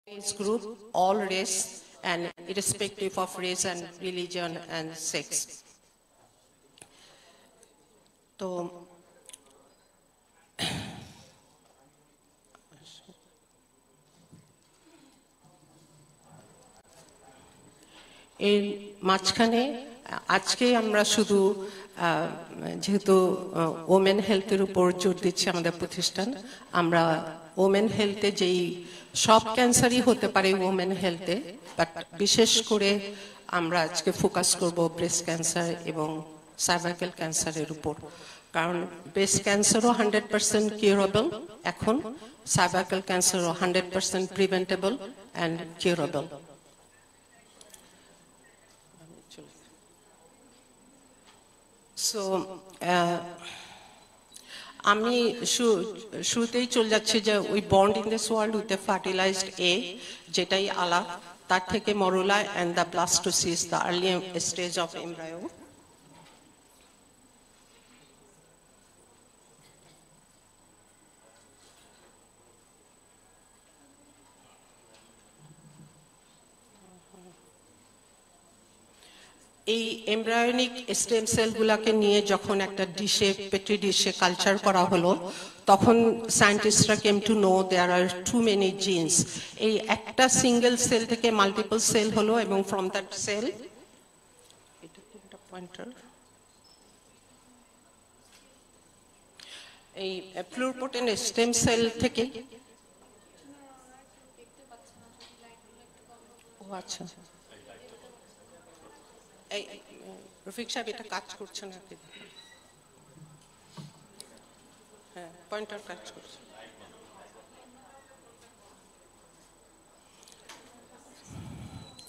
age group, all race, and irrespective of race and religion and sex. So, এর মাঝখানে আজকে আমরা শুধু যেহেতু ওমেন হেলথের উপর জোর দিচ্ছে আমাদের প্রতিষ্ঠান, আমরা ওমেন হেলথে যেই সব ক্যান্সারই হতে পারে ওমেন হেলথে, বাট বিশেষ করে আমরা আজকে ফোকাস করব ব্রেস্ট ক্যান্সার এবং সার্ভাইকাল ক্যান্সারের উপর, কারণ ব্রেস্ট ক্যান্সারও 100% কিউরেবল, এখন সার্ভাইকাল ক্যান্সারও 100% প্রিভেন্টেবল অ্যান্ড কিউরেবল। সো আমি শুরুতেই চলে যাচ্ছি যে উই বন্ড in this world with a fertilised egg, যেটাই আলা, তার থেকে morula and the blastocyst, the early stage of embryo. এই এমব্রায়োনিক স্টেম সেলগুলোকে নিয়ে যখন একটা ডিশে, পেট্রি ডিশে কালচার করা হলো, তখন সায়েন্টিস্টরা came to know there are too many genes. এই একটা সিঙ্গেল সেল থেকে মাল্টিপল সেল হলো, এবং ফ্রম দ্যাট সেল এই প্লুরিপোটেন্ট স্টেম সেল থেকে, ও আচ্ছা, এই রফিক সাহেব এটা কাজ করছে না, হ্যাঁ পয়েন্টার কাজ করছে।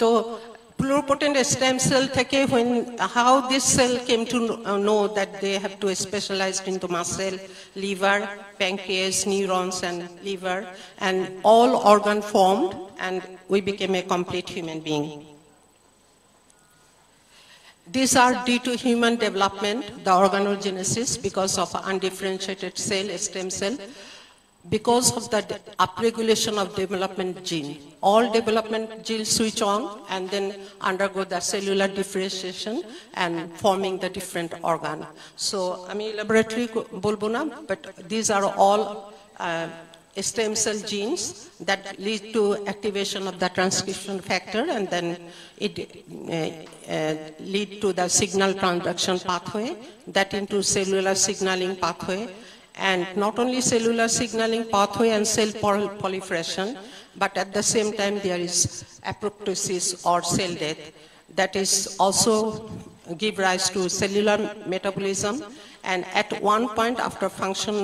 তো pluripotent stem cell থেকে how this cell came to know that they have to specialize into muscle, liver, pancreas, neurons and liver, and all organ formed, and we became a complete human being. These are due to human development, the organogenesis, because of undifferentiated cell, stem cell, because of the upregulation of development gene. All development genes switch on and then undergo the cellular differentiation and forming the different organ. So, I mean, laboratory bolbo na, but these are all stem cell genes that lead to activation of the transcription factor, and then it lead to the signal transduction pathway, that into cellular signaling pathway, and not only cellular signaling pathway and cell proliferation, but at the same time there is apoptosis or cell death, that is also give rise to cellular metabolism, and at one point after function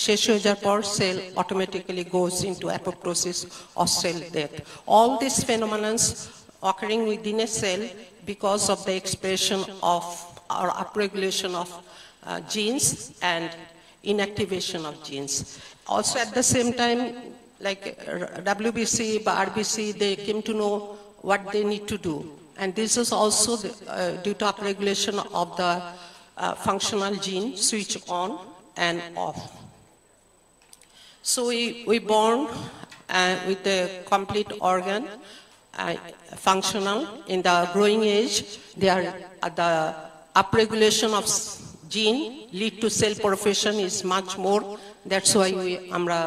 শেষ হয়ে যাওয়ার পর cell automatically goes into apoptosis or cell death. All these phenomena occurring within a cell because of the expression of or upregulation of genes and inactivation of genes. Also at the same time, like WBC or RBC, they came to know what they need to do, and this is also due to upregulation of the functional gene switch on and off. So we born with a complete organ, functional. In the growing age, the upregulation of gene lead to cell proliferation is much more. That's why we amra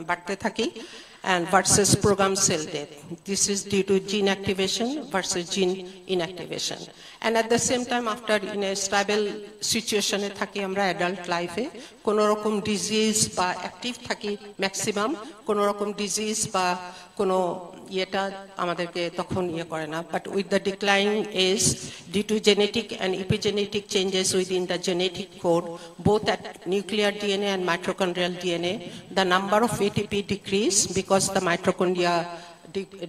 baড়তে থাকি, and versus programmed cell death. This is due to gene activation versus gene inactivation. And at the same time, after in a stable situation e thaki amra adult life e, kono rokom disease ba active thaki maximum, kono rokom disease ba kono এটা আমাদেরকে তখন করে না, but with the declining age, due to genetic and epigenetic changes within the genetic code, both at nuclear DNA and mitochondrial DNA, the number of ATP decrease because the mitochondria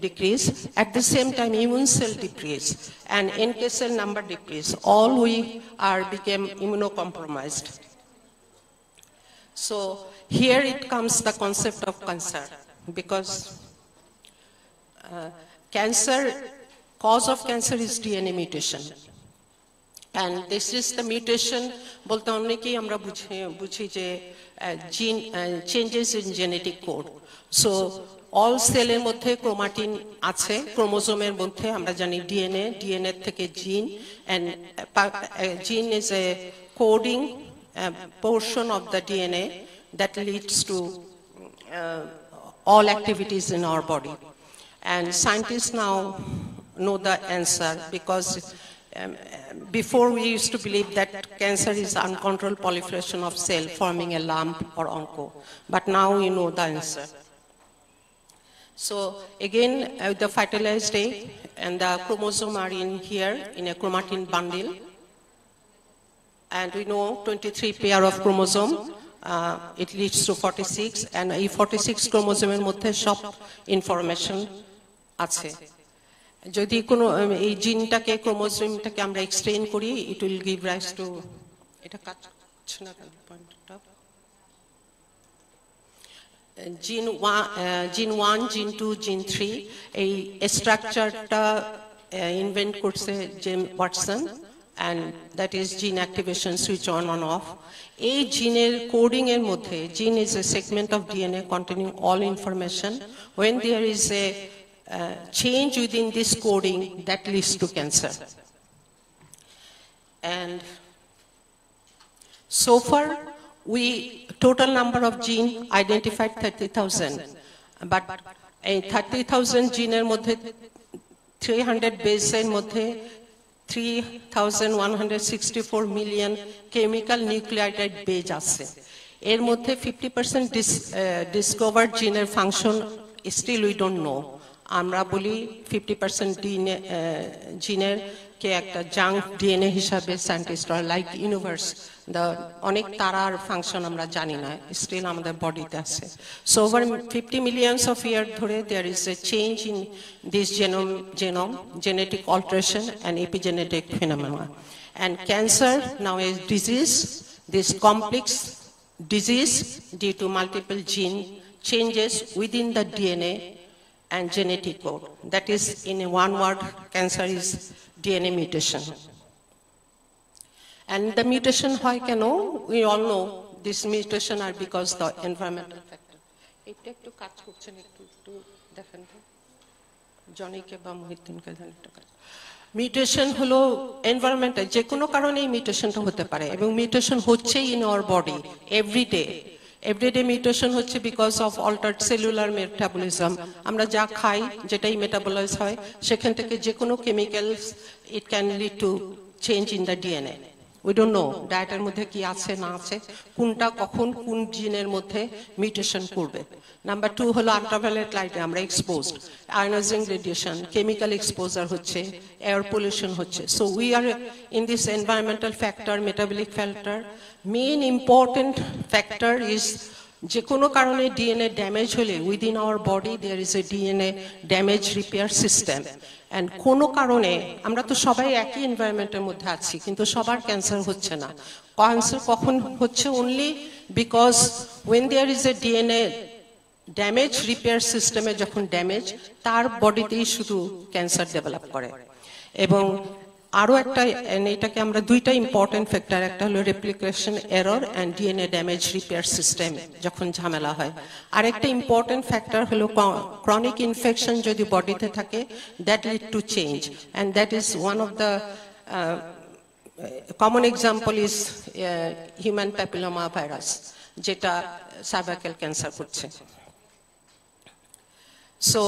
decrease. At the same time, immune cell decrease and NK cell number decrease. All we are became immunocompromised. So here it comes the concept of cancer, because cause of cancer is DNA mutation, and this is the mutation bolte onekei amra বুঝি যে changes in genetic code. So all cell এর মধ্যে chromatin আছে, chromosome এর মধ্যে আমরা জানি DNA থেকে gene, and gene is a coding portion of the DNA that leads to all activities in our body. And scientists now know the answer, because before we used to believe that cancer is uncontrolled proliferation of cell forming a lump or onco, but now we know the answer. So again, the fertilized egg and the chromosome are in here in a chromatin bundle, and we know 23 pair of chromosome, it leads to 46, and এই 46 chromosome এর মধ্যে সব information আছে। যদি কোনো এই জিনটাকে ক্রোমোসোমটাকে আমরা extend করি, it will give rise to, এটা কাজ করছে না কেন পয়েন্টটা, জিন 1 জিন 2 জিন 3, এই স্ট্রাকচারটা ইনভেন্ট করছে James Watson, and that is gene activation switch on and off. এই জিনের কোডিং এর মধ্যে, gene is a segment of DNA containing all information. When there is a change within this coding, that leads to cancer. And so far, we total number of gene identified 30,000, but a 30,000 gene er moddhe 300 base er moddhe 3,164 million chemical nucleotide base আছে। এর মধ্যে 50% discovered gene er function still we don't know. আমরা বলি 50% জিনের কে একটা junk DNA হিসাবে সায়েন্টিস্টরা like universe, অনেক তারার ফাংশন আমরা জানি না, স্টিল আমাদের বডিতে আছে। So over 50 millions of year ধরে there is a change in this genome, genetic alteration and epigenetic phenomena. And cancer now is disease, this complex disease due to multiple gene changes within the DNA and genetic code. That is, in one word, cancer is DNA mutation. And the mutation hoy keno, we all know this mutation are because the environmental factor. Eta ekটু কাজ করছেন, একটু দেখেন তো জনিকে বা মহিউদ্দিনকে জানি একটা কাজ। Mutation হলো এনভায়রনমেন্টাল, যে কোনো কারণে এই মিউটেশনটা হতে পারে, এবং মিউটেশন হচ্ছেই in our body everyday. Everyday mutation হচ্ছে because of altered cellular metabolism. আমরা যা খাই, যেটাই মেটাবলাইজ হয়, সেখান থেকে যে কোনো chemicals it can lead to change in the DNA. We don't know ডায়েটের মধ্যে কি আছে না আছে, কোনটা কখন কোন জিনের মধ্যে মিউটেশন করবে। নাম্বার 2 হলো আল্ট্রাভায়োলেট লাইটে আমরা exposed, ionizing radiation, chemical exposure হচ্ছে, এয়ার পলিউশন হচ্ছে। So we are in this environmental factor, metabolic factor. Main important factor is যে কোনো কারণে ডিএনএ ড্যামেজ হলে within our body there is a DNA damage repair system. And কোনো কারণে আমরা তো সবাই একই এনভায়রনমেন্টের মধ্যে আছি, কিন্তু সবার ক্যান্সার হচ্ছে না। ক্যান্সার কখন হচ্ছে? Only because when there is a DNA damage repair সিস্টেমে যখন ড্যামেজ, তার বডিতেই শুধু ক্যান্সার ডেভেলপ করে। এবং আরো একটা, এটাকে আমরা দুইটা ইম্পর্টেন্ট ফ্যাক্টর, একটা হলো replication error and DNA damage repair system যখন ঝামেলা হয়। আর একটা ইম্পর্টেন্ট ফ্যাক্টর হলো ক্রনিক ইনফেকশন যদি বডিতে থাকে, that lead to change, and that is one of the common example is human papilloma virus, যেটা সার্ভাইকাল ক্যান্সার করছে। সো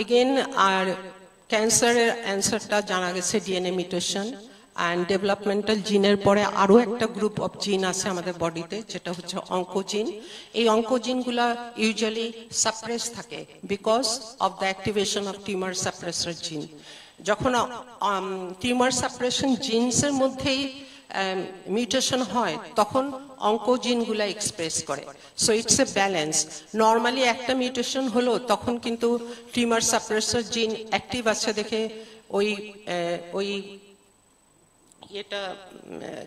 এগেন আর ক্যান্সারের অ্যান্সারটা জানা গেছে ডিএনএ মিউটেশন অ্যান্ড ডেভেলপমেন্টাল জিনের পরে আরো একটা গ্রুপ অফ জিন আছে আমাদের বডিতে, যেটা হচ্ছে অঙ্কোজিন। এই অঙ্কোজিনগুলা ইউজুয়ালি সাপ্রেস থাকে because of the activation of tumour suppressor gene. যখন টিউমার সাপ্রেশন জিনসের মধ্যেই মিউটেশন হয়, তখন অঙ্কোজিনগুলা এক্সপ্রেস করে। So it's a balance. Normally একটা মিউটেশন হলো, তখন কিন্তু টিউমার সাপ্রেসর জিন অ্যাক্টিভ আছে দেখে ওই এটা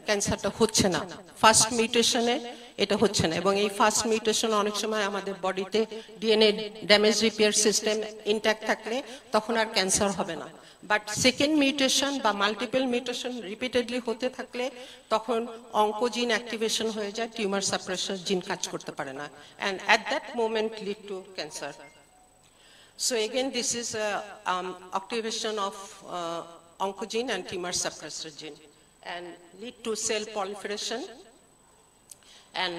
ক্যান্সারটা হচ্ছে না, ফার্স্ট মিউটেশনে এটা হচ্ছে না, এবং এই ফার্স্ট মিউটেশন অনেক সময় আমাদের বডিতে DNA damage repair system intact থাকলে তখন আর ক্যান্সার হবে না। বাট সেকেন্ড মিউটেশন বা মাল্টিপল মিউটেশন রিপিটেডলি হতে থাকলে তখন অঙ্কোজিন অ্যাক্টিভেশন হয়ে যায়, টিউমার সাপ্রেশন জিন কাজ করতে পারে না, and at that moment lead to cancer. So again, this is activation of oncogene and tumor suppressor gene, and lead to cell proliferation and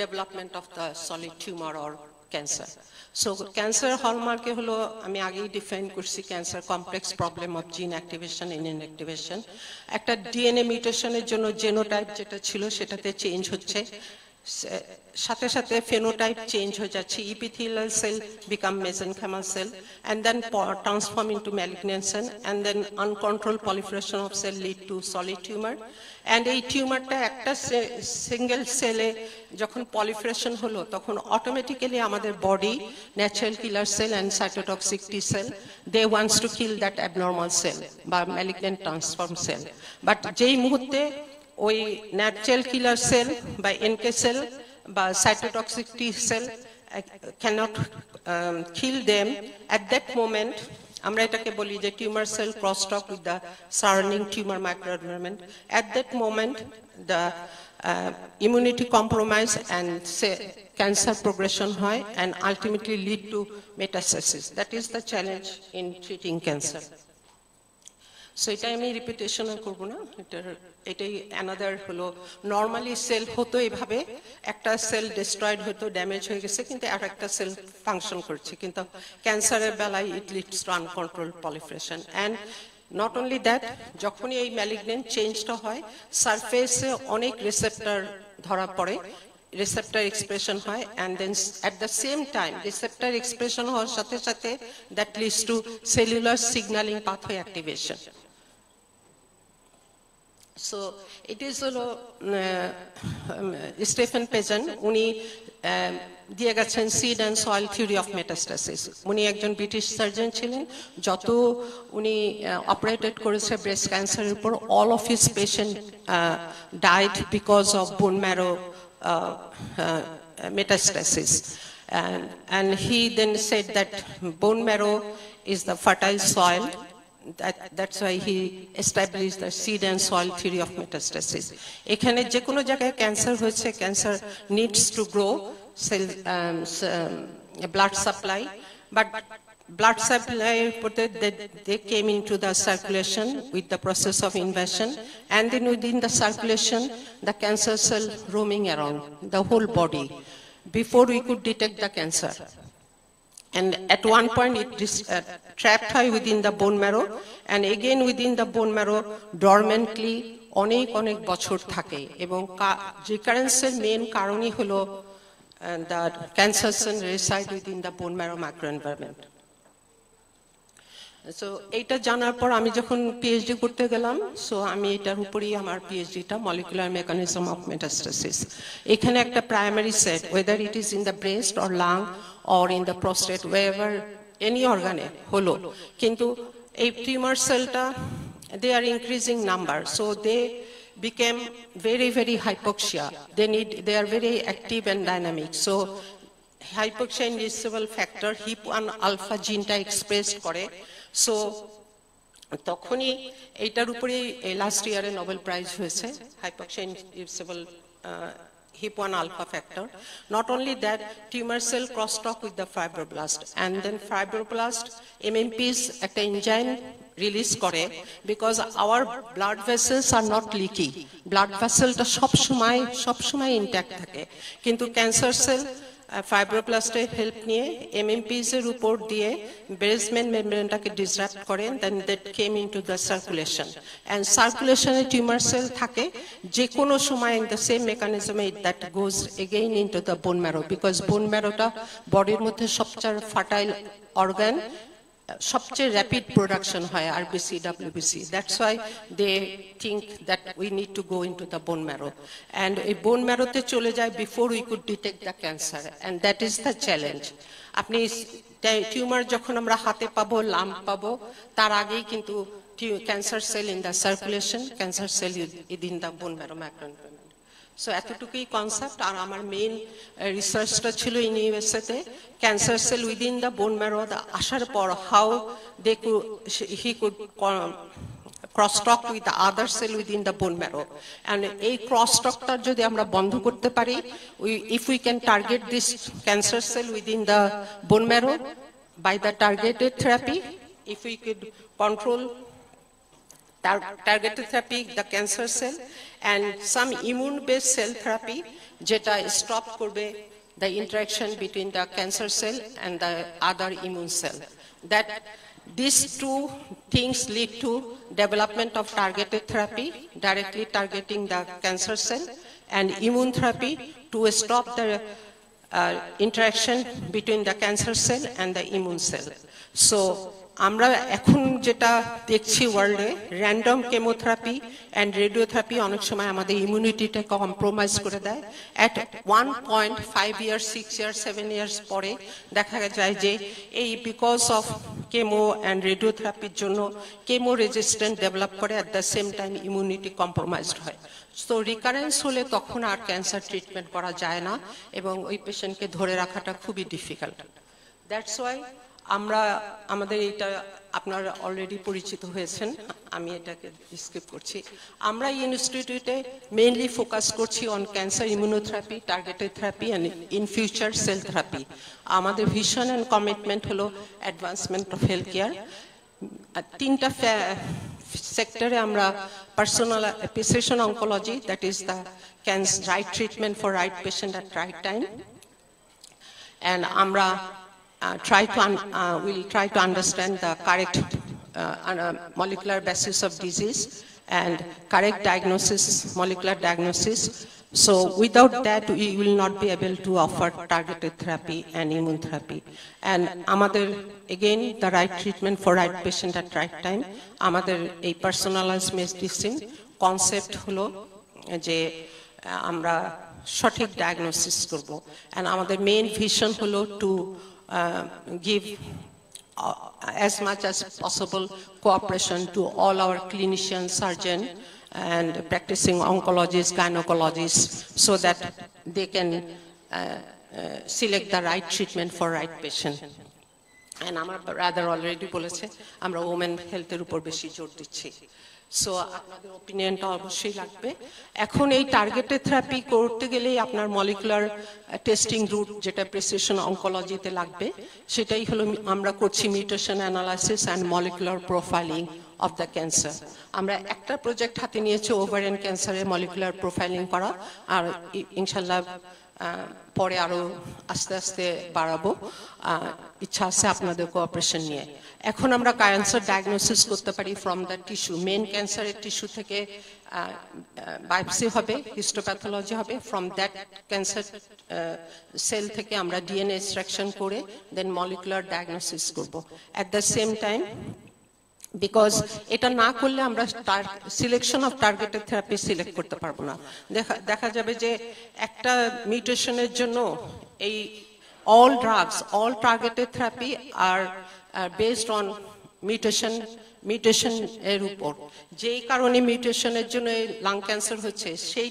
development of the solid tumor or cancer. So cancer hallmark holo ami agei define korchi, cancer complex problem of gene activation and inactivation. Ekta DNA mutation er jonno genotype jeta chilo setate change hocche, সাথে সাথে phenotype change হয়ে যাচ্ছে, epithelial cell become mesenchymal cell and then transform into malignancy, and then uncontrolled proliferation of cell lead to solid tumor. And এই টিউমারটা একটা single সেলে যখন proliferation হলো তখন অটোমেটিক্যালি আমাদের body natural killer cell and cytotoxic T cell, they wants to kill that abnormal cell বা malignant transform cell. But যেই মুহূর্তে ওই ন্যাচারাল কিলার সেল বা NK সেল বা cytotoxic T cell cannot kill them, at that moment আমরা এটাকে বলি যে tumour cell crosstalk with the surrounding tumour microenvironment, at that moment the immunity compromise and cancer progression হয় and ultimately lead to metastasis. That is the challenge in treating cancer. So এটা আমি repetition করব না, এটাই another হলো normally sell হতো এইভাবে, একটা সেল ডিস্ট্রয়েড হতো, ড্যামেজ হয়ে গেছে, কিন্তু আর একটা সেল ফাংশন করছে, কিন্তু ক্যান্সারের বেলায় it leads to uncontrolled proliferation. And not only that, যখনই এই ম্যালিগনেন্ট চেঞ্জটা হয় সারফেসে অনেক রিসেপ্টর ধরা পড়ে, receptor expression হয়, and then at the same time receptor expression হওয়ার সাথে সাথে that leads to cellular signaling pathway activation. So it is Stephen Pageon, উনি দিয়ে গেছেন seed and soil theory of metastasis. উনি একজন ব্রিটিশ সার্জন ছিলেন, যত উনি অপারেটেড করেছে ব্রেস্ট ক্যান্সারের উপর, all of his patient died because of bone marrow metastasis, and he then said that bone marrow is the fertile soil. That's why he established the seed and soil theory of metastasis. এখানে যে কোনো জায়গায় cancer হয়েছে, cancer needs to grow cell blood supply, but blood supply they came into the circulation with the process of invasion, and then within the circulation the cancer cell roaming around the whole body before we could detect the cancer. And at one point it is trapped high within the bone marrow, and again within the bone marrow dormantly অনেক অনেক বছর থাকে, এবং রিকারেন্সের main কারণই হলো the cancer cell reside within the bone marrow microenvironment. So এইটা জানার পর আমি যখন পিএইচডি করতে গেলাম, সো আমি এটার উপরেই আমার পিএইচডিটা, মলিকুলার মেকানিজম অফ মেটাস্টাসিস। এখানে একটা primary set, whether it is in the breast or lung or in the prostate, wherever any অর্গানে হলো, কিন্তু এই টিউমার সেলটা they are increasing number, so they became very very hypoxia, they are very active and dynamic. So hypoxia inducible factor HIP-1 alpha জিনটা express করে, so তখনই এইটার উপরে লাস্ট ইয়ারে নোবেল প্রাইজ হয়েছে, hypoxia inducible HIP-1 alpha factor. Not only that, tumor cell crosstalk with the fibroblast, and then fibroblast MMPs একটা enzyme release করে, because our blood vessels are not leaky, blood vessel-টা সবসময় intact থাকে, কিন্তু cancer cell ফাইব্রোব্লাস্টের help নিয়ে MMPs এর উপর দিয়ে বেসমেন্ট মেমব্রেনটাকে ডিসরাপ্ট করে, then that came into the circulation, and সার্কুলেশনে টিউমার সেল থাকে যে কোনো সময় ইন দ্য সেম মেকানিজমে that goes again into the bone marrow, because bone ম্যারোটা বডির মধ্যে সবচেয়ে ফার্টাইল অর্গান, সবচেয়ে র্যাপিড প্রোডাকশন হয় RBC WBC, that's why they think that we need to go into the bone marrow, and এই বোন ম্যারোতে চলে যায় before we could detect the cancer, and that is the challenge. আপনি tumour যখন আমরা হাতে পাবো, লাম্প পাবো, তার আগেই কিন্তু cancer cell in the circulation, cancer cell within the bone marrow macroenvironment. So এতটুকুই কনসেপ্ট আর আমার মেইন রিসার্চটা ছিল ইন ইউএসএতে cancer cell within the bone marrow আসার পর how they he could crosstalk with the other cell within the bone marrow, and এই crosstalkটা যদি আমরা বন্ধ করতে পারি, if we can target this cancer cell within the bone marrow by the targeted therapy, if we could control targeted therapy the cancer cell and some immune based cell therapy যেটা stop করবে the interaction between the cancer cell and the other immune cell, that these two things lead to development of targeted therapy directly targeting the cancer cell and immune therapy to stop the interaction between the cancer cell and the immune cell. So আমরা এখন যেটা দেখছি ওয়ার্ল্ডে random chemotherapy and radiotherapy অনেক সময় আমাদের ইমিউনিটিটা compromise করে দেয়। এট 1.5 ইয়ার্স 6 ইয়ার্স 7 ইয়ার্স পরে দেখা যায় যে এই বিকজ অফ কেমো এন্ড রেডিওথেরাপির জন্য কেমো রেজিস্ট্যান্ট ডেভেলপ করে, at the same time immunity compromised হয়। সো রিকারেন্স হলে তখন আর ক্যান্সার ট্রিটমেন্ট করা যায় না এবং ওই পেশেন্টকে ধরে রাখাটা খুবই ডিফিকাল্ট। দ্যাটস ওয়াই আমরা আমাদের এটা আপনারা অলরেডি পরিচিত হয়েছেন, আমি এটাকে স্কিপ করছি। আমরা ইনস্টিটিউটে মেইনলি ফোকাস করছি on cancer immunotherapy, targeted therapy and in future cell therapy. আমাদের ভিশন এন্ড কমিটমেন্ট হলো অ্যাডভান্সমেন্ট অফ হেলথ কেয়ার। তিনটা সেক্টরে আমরা precision oncology, that is the right treatment for right patient at right time, and আমরা we'll try to understand the correct molecular basis of disease and correct diagnosis, molecular diagnosis. So without that, we will not be able to offer targeted therapy and immune therapy. And amader, again, the right treatment for right patient at right time. Amader a personalized medicine concept holo je amra সঠিক diagnosis করব, and আমাদের main vision হলো two give as much as possible cooperation to all our clinicians, surgeons and practicing oncologists, gynecologists, so that they can select the right treatment for right patient. And আমার brother already বলেছে আমরা women health এর উপর বেশি জোর দিচ্ছি। So আপনাদের ওপিনিয়নটা অবশ্যই লাগবে। এখন এই টার্গেটেড থেরাপি করতে গেলে আপনার মলিকুলার টেস্টিং রুট যেটা প্রিসিশন অনকোলজিতে লাগবে, সেটাই হলো আমরা করছি mutation analysis and molecular profiling of the cancer. আমরা একটা প্রজেক্ট হাতে নিয়েছি ওভারিয়ান ক্যান্সারের মলিকুলার প্রোফাইলিং করা, আর ইনশাল্লাহ পরে আরো আস্তে আস্তে বাড়াবো, ইচ্ছা আছে আপনাদের কোঅপারেশন নিয়ে। এখন আমরা ক্যান্সার ডায়াগনোসিস করতে পারি ফ্রম দ্য টিস্যু, মেইন ক্যান্সারের টিস্যু থেকে বায়োপসি হবে, হিস্টোপ্যাথোলজি হবে, ফ্রম দ্যাট ক্যান্সার সেল থেকে আমরা ডিএনএ এক্সট্রাকশন করে দেন মলিকুলার ডায়াগনোসিস করব। At the same time, because এটা না করলে আমরা selection of targeted therapy select করতে পারবো না। দেখা যাবে যে একটা মিউটেশনের জন্য এই all drugs, all targeted therapy are based on mutation এর উপর। যেই কারণে মিউটেশনের জন্য লাং ক্যান্সার হচ্ছে সেই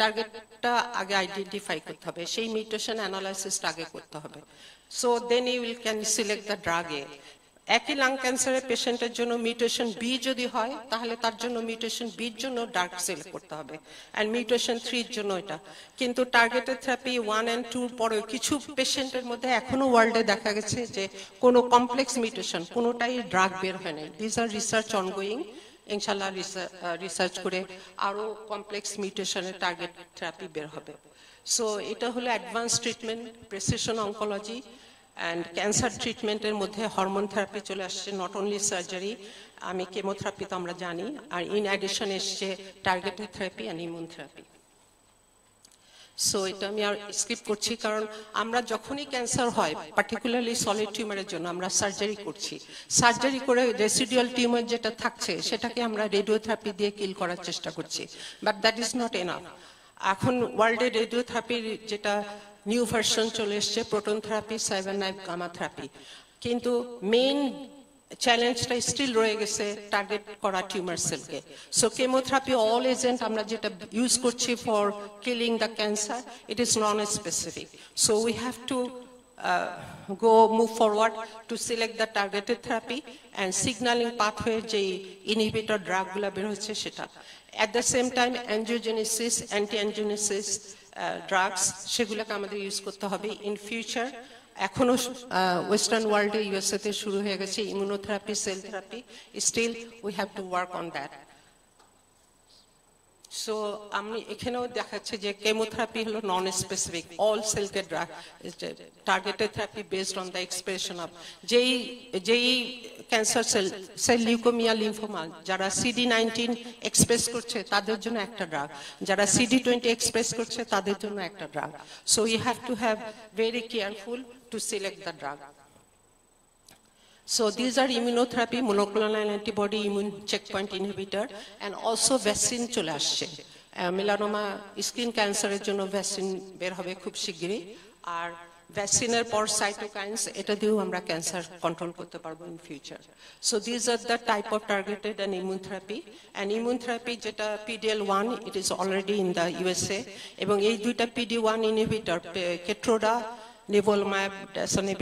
টার্গেটটা আগে আইডেন্টিফাই করতে হবে, সেই মিউটেশন অ্যানালাইসিসটা আগে করতে হবে। So then you will can select the drug এ। একই লাং ক্যান্সারের পেশেন্টের জন্য মিউটেশন বি যদি হয়, তাহলে তার জন্য মিউটেশন বির জন্য ড্রাগ সিলেক্ট করতে হবে, এন্ড মিউটেশন 3 এর জন্য এটা। কিন্তু টার্গেটেড থেরাপি 1 and 2 পরে কিছু পেশেন্টের মধ্যে এখনো ওয়ার্ল্ডে দেখা গেছে যে কোনো কমপ্লেক্স মিউটেশন কোনোটাই ড্রাগ বের হয় না। দিস আর রিসার্চ অনগোয়িং, ইনশাআল্লাহ রিসার্চ করে আরো কমপ্লেক্স মিউটেশনের টার্গেট থেরাপি বের হবে। সো এটা হলো advance treatment, precision oncology and cancer ট্রিটমেন্টের মধ্যে হরমোন থেরাপি চলে আসছে, নট অনলি সার্জারি। আমি কেমোথেরাপি তো আমরা জানি, আর ইন অ্যাডিশন এসছে targeted therapy and immune therapy. So এটা আমি আর স্কিপ করছি, কারণ আমরা যখনই ক্যান্সার হয়, পার্টিকুলারলি সলিড টিউমারের জন্য আমরা সার্জারি করছি। সার্জারি করে রেসিডুয়াল টিউমার যেটা থাকছে সেটাকে আমরা রেডিওথেরাপি দিয়ে কিল করার চেষ্টা করছি, but that is not enough. এখন ওয়ার্ল্ডে রেডিওথেরাপির যেটা নিউ ভার্সন চলে এসছে, proton therapy, CyberKnife gamma therapy, কিন্তু মেইন চ্যালেঞ্জটা স্টিল রয়ে গেছে টার্গেট করা টিউমার সেলকে। সো কেমোথেরাপি অল এজেন্ট আমরা যেটা ইউজ করছি for killing the cancer, it is non specific. So we have to move forward to select the targeted therapy and signaling pathway যে inhibitor drug গুলা বের হচ্ছে সেটা। At the same time angiogenesis, anti-angiogenesis drugs সেগুলোকে আমাদের use করতে হবে in future। এখনো ওয়েস্টার্ন ওয়ার্ল্ডে ইউএসএ তে শুরু হয়ে গেছে immunotherapy, cell therapy, still we have to work on that. So আমি এখানেও দেখাচ্ছে যে কেমোথেরাপি হলো নন স্পেসিফিক, অল সেলকে drug targeted therapy based on the expression of যেই ক্যান্সার সেল লিউকোমিয়া, লিম্ফোমা যারা CD19 এক্সপ্রেস করছে তাদের জন্য একটা ড্রাগ, যারা CD20 এক্সপ্রেস করছে তাদের জন্য একটা drug. So you have to have very careful to select the drug. So these are immunotherapy, monoclonal antibody, immune checkpoint inhibitor, and also vaccine চলে আসছে। মেলানোমা স্কিন ক্যান্সারের জন্য ভ্যাকসিন বের হবে খুব শিগগিরই, আর ভ্যাকসিনের পর সাইটোকাইনস, এটা দিয়েও আমরা ক্যান্সার কন্ট্রোল করতে পারবো in future. So this are the type of targeted and immunotherapy. And immunotherapy যেটা PD-L1, it is already in the USA, এবং এই দুইটা PD-1 inhibitor Keytruda, nivolumab, dasatinib,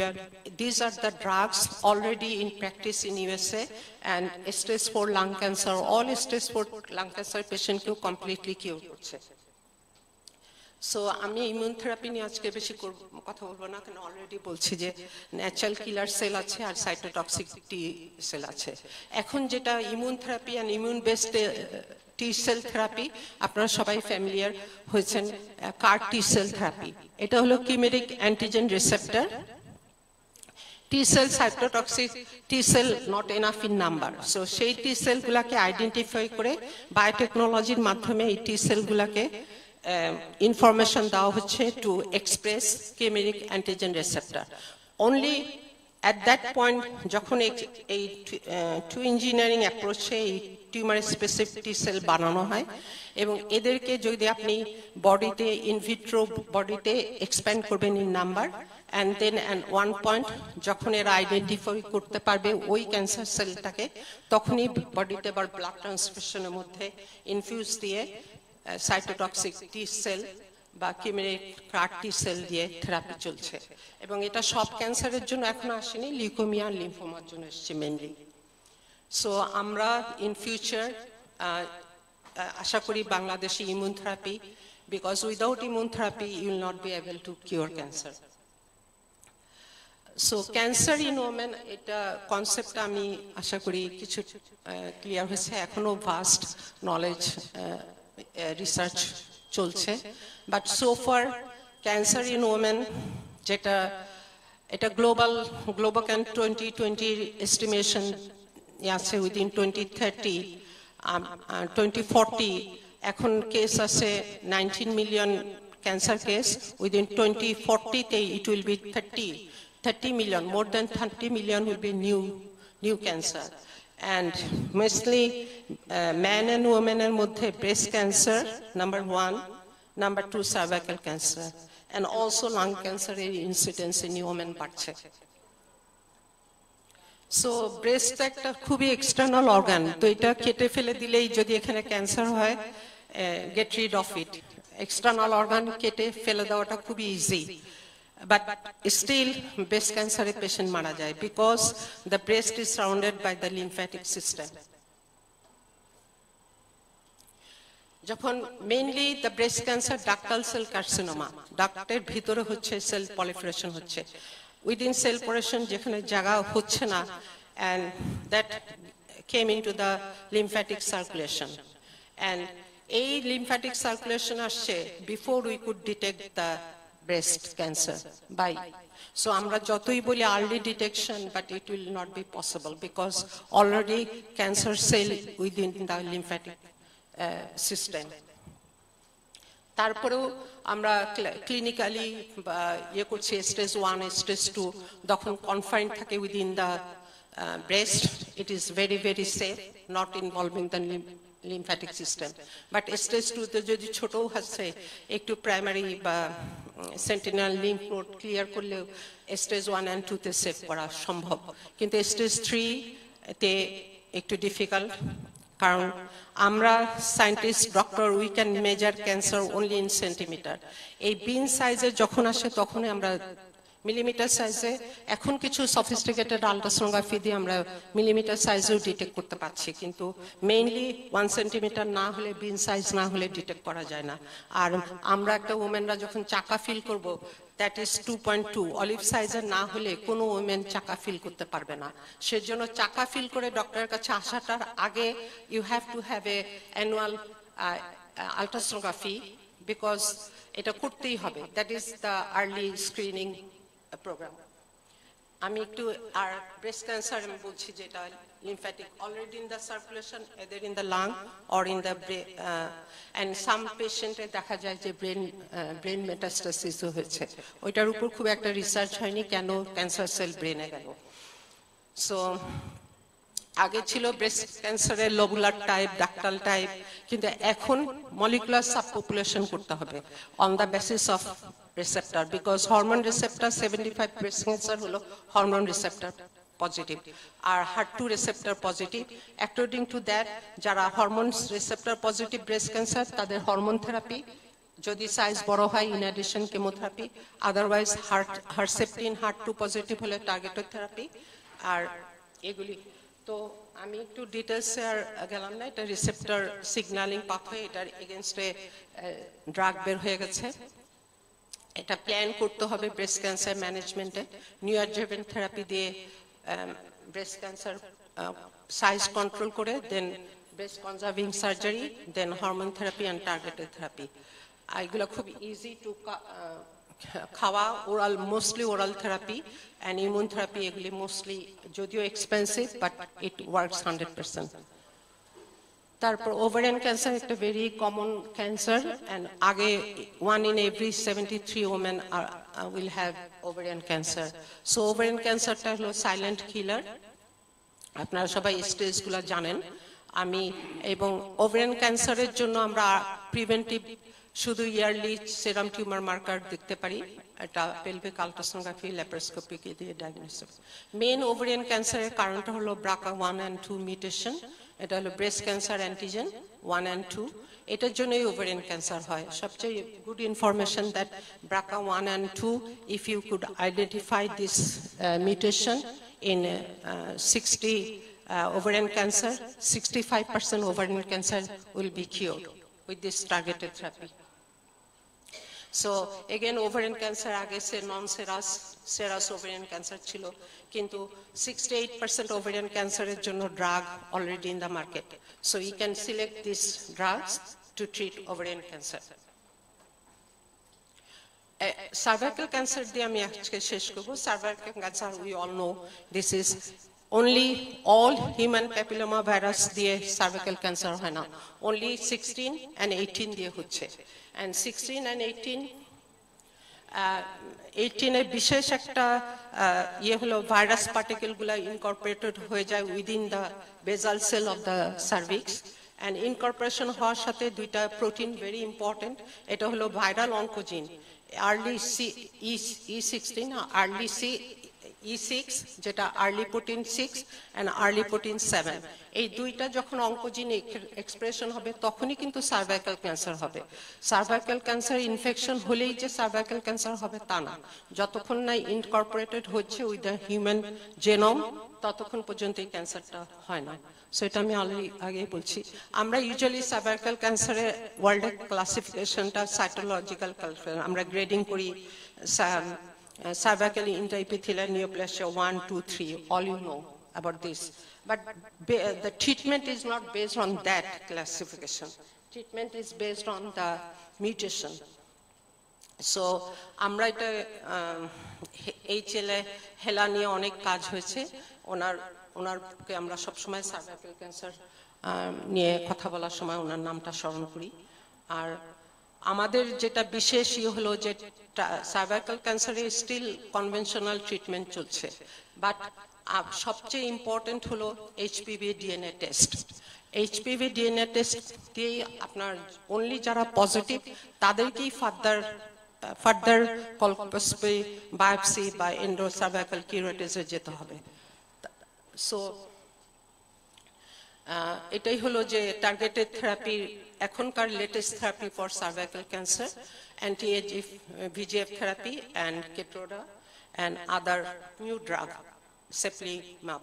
these are the drugs already in practice in USA, and stage 4 lung cancer, all stage 4 lung cancer patient কেউ completely cure করছে। So আমি immune therapy নিয়ে আজকে বেশি কথা বলবো না, কারণ অলরেডি বলছি যে ন্যাচারাল কিলার সেল আছে আর সাইটোটক্সিক টি সেল আছে। এখন যেটা immune therapy and immune based T cell therapy, আপনারা সবাই ফ্যামিলিয়ার হয়েছেন কার টি সেল থেরাপি। এটা হলো chimeric antigen receptor T cell, cytotoxic T cell not enough in number. So সেই টি সেলগুলোকে আইডেন্টিফাই করে বায়োটেকনোলজির মাধ্যমে এই টি সেলগুলোকে ইনফরমেশন দেওয়া হচ্ছে to express chimeric antigen receptor. Only at that point যখন এই টু ইঞ্জিনিয়ারিং অ্যাপ্রোচে এই টিউমার স্পেসিফিক টি সেল বানানো হয়, এবং এদেরকে যদি আপনি বডিতে ইনভিট্রো বডিতে এক্সপ্যান্ড করবেন in number, and then one point যখন এরা আইডেন্টিফাই করতে পারবে ওই ক্যান্সার সেলটাকে, তখনই বডিতে বা ব্লাড ট্রান্সফিউশনের মধ্যে ইনফিউজ দিয়ে সাইটোটক্সিক টি সেল বা কিমেরিক কার টি সেল দিয়ে থেরাপি চলছে। এবং এটা সব ক্যান্সারের জন্য এখনো আসেনি, লিউকোমিয়া, লিম্ফোমার জন্য এসেছে মেনলি। সো আমরা ইন ফিউচার আশা করি Bangladeshi immune therapy, because without immune therapy you will not be able to cure cancer. So cancer in women, এটা কনসেপ্টটা আমি আশা করি কিছু ক্লিয়ার হয়েছে। এখনো ভাস্ট নলেজ রিসার্চ চলছে, but so far cancer in women যেটা এটা গ্লোবাল 2020 এস্টিমেশন আছে, উইদিন 2040 এখন কেস আছে 19 মিলিয়ন ক্যান্সার কেস, উইদিন 2040 তে it will be 30 million, more than 30 million will be new cancer. And mostly men and women er moddhe breast cancer number 1, number 2 cervical cancer, and also lung cancer incidence in women বাড়ছে। So breast একটা খুবই external organ, তো এটা কেটে ফেলে দিলেই যদি এখানে ক্যান্সার হয়, get rid of it. External organ কেটে ফেলে দেওয়াটা খুবই easy, but still breast cancer patient mara jay because the breast is surrounded by the lymphatic system. যখন mainly the breast cancer ductal cell carcinoma, ডাক্টের ভিতরে হচ্ছে cell proliferation হচ্ছে, within cell proliferation যেখানে জায়গা হচ্ছে না, and that came into the lymphatic circulation, and এই lymphatic circulation আসছে before we could detect the breast cancer by. So আমরা যতই বলি early detection, but it will not be possible because already cancer cell within the lymphatic system. তারপরেও আমরা clinically ইয়ে করছি stage 1, stage 2, যখন কনফাইন্ড থাকে within the breast, it is very, very safe, not involving the lymphatic system. But stage 2 তে যদি ছোটও হচ্ছে একটু প্রাইমারি বা সেন্টিনাল লিম্ফ নোড ক্লিয়ার করলেও স্টেজ 1 and 2 তে সেভ করা সম্ভব, কিন্তু স্টেজ 3 তে একটু ডিফিকাল্ট, কারণ আমরা scientist doctor we can measure cancer only in centimetre. এই বিন সাইজে যখন আসে তখনই আমরা মিলিমিটার সাইজে, এখন কিছু সফিস্টিকেটেড আল্ট্রাসোনোগ্রাফি দিয়ে আমরা মিলিমিটার সাইজেও ডিটেক্ট করতে পারছি, কিন্তু মেইনলি 1 সেন্টিমিটার না হলে, বিন সাইজ না হলে ডিটেক্ট করা যায় না। আর আমরা একটা ওমেনরা যখন চাকা ফিল করব, দ্যাট ইজ 2.2, অলিভ সাইজের না হলে কোনো ওমেন চাকা ফিল করতে পারবে না। সেজন্য চাকা ফিল করে ডক্টরের কাছে আসাটার আগে you have to have a annual ultrasonography, because এটা করতেই হবে। That is the early screening program. আমি একটু আর ব্রেস্ট ক্যান্সার আমি বলছি যেটা lymphatic already in the circulation, either in the lung or in the brain, and some patient দেখা যায় যে brain metastasis হয়েছে, ওইটার উপর খুব একটা রিসার্চ হয়নি কেন ক্যান্সার সেল ব্রেনে গেল। সো আগে ছিল ব্রেস্ট ক্যান্সারের লোবুলার টাইপ, ডাক্টাল টাইপ, কিন্তু এখন মলিকুলার সাবপপুলেশন করতে হবে on the basis of receptor, because hormone receptor 75 breast cancer holo hormone receptor positive আর HER2 receptor positive. According to that, jara hormone receptor positive breast cancer tader hormone therapy jodi size boro hoy, in addition chemotherapy, otherwise Herceptin HER2 positive hole targeted therapy আর এগুলি। তো আমি একটু details আর গেলাম না, এটা receptor signalling pathway, এটার এগেইনস্টে drug বের হয়ে গেছে। এটা প্ল্যান করতে হবে ব্রেস্ট ক্যান্সার ম্যানেজমেন্টে, নিউঅ্যাডজুভেন্ট থেরাপি দিয়ে ব্রেস্ট ক্যান্সার সাইজ কন্ট্রোল করে, then breast conserving surgery, then hormone therapy and targeted therapy. এগুলো খুব ইজি টু খাওয়া, oral, mostly oral therapy and immune therapy, এগুলি মোস্টলি যদিও এক্সপেন্সিভ বাট ইট ওয়ার্কস 100%। তারপর ovarian cancer একটা very common cancer, and আগে 1 in every 73 women will have ovarian cancer. So ovarian ক্যান্সারটা হলো সাইলেন্ট কিলার, আপনারা সবাই স্টেজগুলো জানেন। আমি এবং ওভারিয়ান ক্যান্সারের জন্য আমরা প্রিভেন্টিভ শুধু ইয়ারলি সেরাম টিউমার মার্কার দেখতে পারি, এটা পেলভিক আল্ট্রাসোনোগ্রাফি, ল্যাপারোস্কোপি দিয়ে ডায়াগনোসিস। মেইন ওভারিয়ান ক্যান্সারের কারণটা হলো BRCA1 and 2 মিউটেশন, এটা হলো ব্রেস্ট ক্যান্সার অ্যান্টিজেন 1 and 2, এটার জন্যই ওভারিয়ান ক্যান্সার হয়। সবচেয়ে good information that BRCA1 and 2, if you could identify this mutation in 60 ovarian cancer, 65% ovarian cancer will be cured with this targeted therapy. So again, ovarian cancer আগে non-serous ovarian cancer ছিল, কিন্তু 68% ovarian cancer-এর জন্য drug already in the market. So you can select these drugs to treat ovarian cancer. Cervical cancer দিয়ে আমি আজকে শেষ করব। Cervical cancer, we all know, this is only all human papilloma virus দিয়ে cervical cancer হয় না, only 16 and 18 দিয়ে হচ্ছে। And 16 and 18 এর বিশেষ একটা ইয়ে হলো ভাইরাস পার্টিকেলগুলো ইনকর্পোরেটেড হয়ে যায় উইদিন দ্য বেজাল sell of the cervix, and incorporation হওয়ার সাথে দুইটা প্রোটিন ভেরি ইম্পর্টেন্ট, এটা হলো viral oncogene early E16, early E6 যেটা early protein 6 and early protein 7, এই দুইটা যখন অঙ্কোজিন এক্সপ্রেশন হবে তখনই কিন্তু সার্ভাইকাল ক্যান্সার হবে। সার্ভাইকাল ক্যান্সার ইনফেকশন হলেই যে সার্ভাইকাল ক্যান্সার হবে তা না, যতক্ষণ না ইনকর্পোরেটেড হচ্ছে উইথ দ্য হিউম্যান জেনোম ততক্ষণ পর্যন্ত এই ক্যান্সারটা হয় না। সো এটা আমি অলরেডি আগেই বলছি। আমরা ইউজুয়ালি সার্ভাইকাল ক্যান্সারের ওয়ার্ল্ডের ক্লাসিফিকেশনটা সাইটোলজিক্যাল ক্লাসিফিকেশন, আমরা গ্রেডিং করি cervical intraepithelial neoplasia 1, 2, 3, all you know about this. But the treatment is not based on that classification. Treatment is based on the mutation. So, আমরা এটা এই ছেলে হেলা নিয়ে অনেক কাজ হয়েছে, ওনারকে আমরা সবসময় সার্ভাইকাল ক্যান্সার নিয়ে কথা বলার সময় ওনার নামটা স্মরণ করি। আর আমাদের যেটা বিশেষ হলো যে সার্ভাইকাল ক্যান্সারে স্টিল কনভেনশনাল ট্রিটমেন্ট চলছে, বাট সবচেয়ে ইম্পর্টেন্ট হলো HPV DNA test. HPV DNA test দিয়ে আপনার only যারা পজিটিভ তাদেরকেই ফার্দার কলপোস্কোপি বায়োপসি বা এন্ডোসার্ভাইকাল কিউরেটিসে যেতে হবে। সো এটাই হলো যে টার্গেটেড থেরাপি এখনকার latest therapy for cervical cancer, anti-VEGF therapy and Keytruda and other new drug, Seplimab.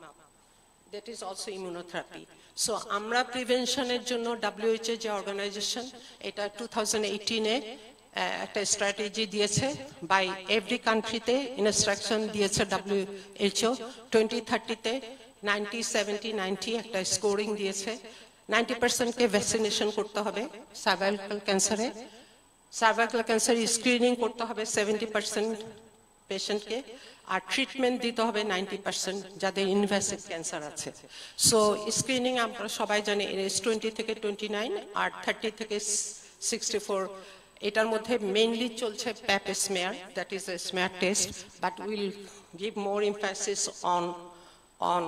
That is also immunotherapy. So আমরা প্রিভেনশনের জন্য WHO যে অর্গানাইজেশন এটা 2018-এ একটা স্ট্র্যাটেজি দিয়েছে বাই এভরি কান্ট্রিতে ইনস্ট্রাকশন দিয়েছে WHO 2030-তে 90-70-90 একটা স্কোরিং দিয়েছে 90% কে ভ্যাকসিনেশন করতে হবে সার্ভাইকাল ক্যান্সারে, সার্ভাইকাল ক্যান্সার স্ক্রিনিং করতে হবে 70% পেশেন্টকে, আর ট্রিটমেন্ট দিতে হবে 90% যাদের ইনভেসিভ ক্যান্সার আছে। সো স্ক্রিনিং আমরা সবাই জানি এজ 20 থেকে 29 আর 30 থেকে 64, এটার মধ্যে মেইনলি চলছে pap smear, that is a smear test, but will give more emphasis on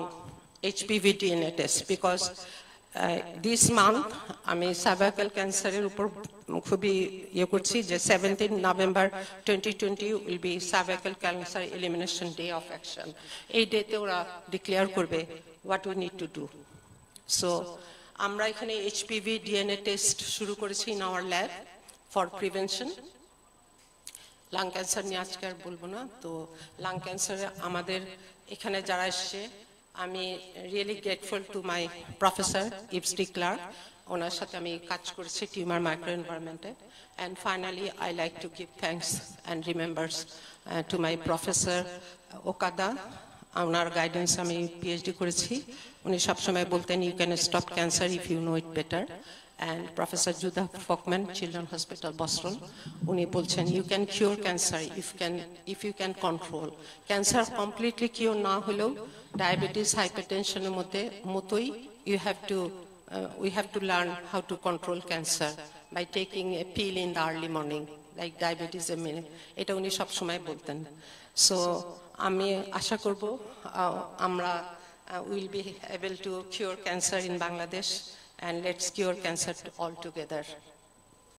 HPV DNA test because this month আমি সার্ভাইকাল ক্যান্সারের উপর খুবই করছি যে 17 November 2020 will be cervical cancer elimination day of action. এই ডেতে ওরা ডিক্লেয়ার করবে what we need to do. So আমরা এখানে HPV DNA টেস্ট শুরু করেছি in our lab for prevention. Lung cancer নিয়ে আজকে আর বলবো না। তো লাং ক্যান্সারে আমাদের এখানে যারা এসছে আমি really grateful to my professor Yves De Clerck, ওনার সাথে আমি কাজ করেছি টিউমার মাইক্রো এনভায়রনমেন্টে। And finally I like to give thanks and remembers to my professor Okada, ওনার গাইডেন্স আমি পিএইচডি করেছি। উনি সবসময় বলতেন you can stop cancer if you know it better. And Professor Judah Folkman, Children's Hospital, Boston, উনি বলছেন you can cure cancer if you can control. Cancer completely cure না হলেও diabetes, hypertension এর মতোই we have to learn how to control cancer by taking a pill in the early morning, like diabetes এটা উনি সব সময় বলতেন। So আমি আশা করব আমরা will be able to cure cancer in Bangladesh, and let's cure cancer all together.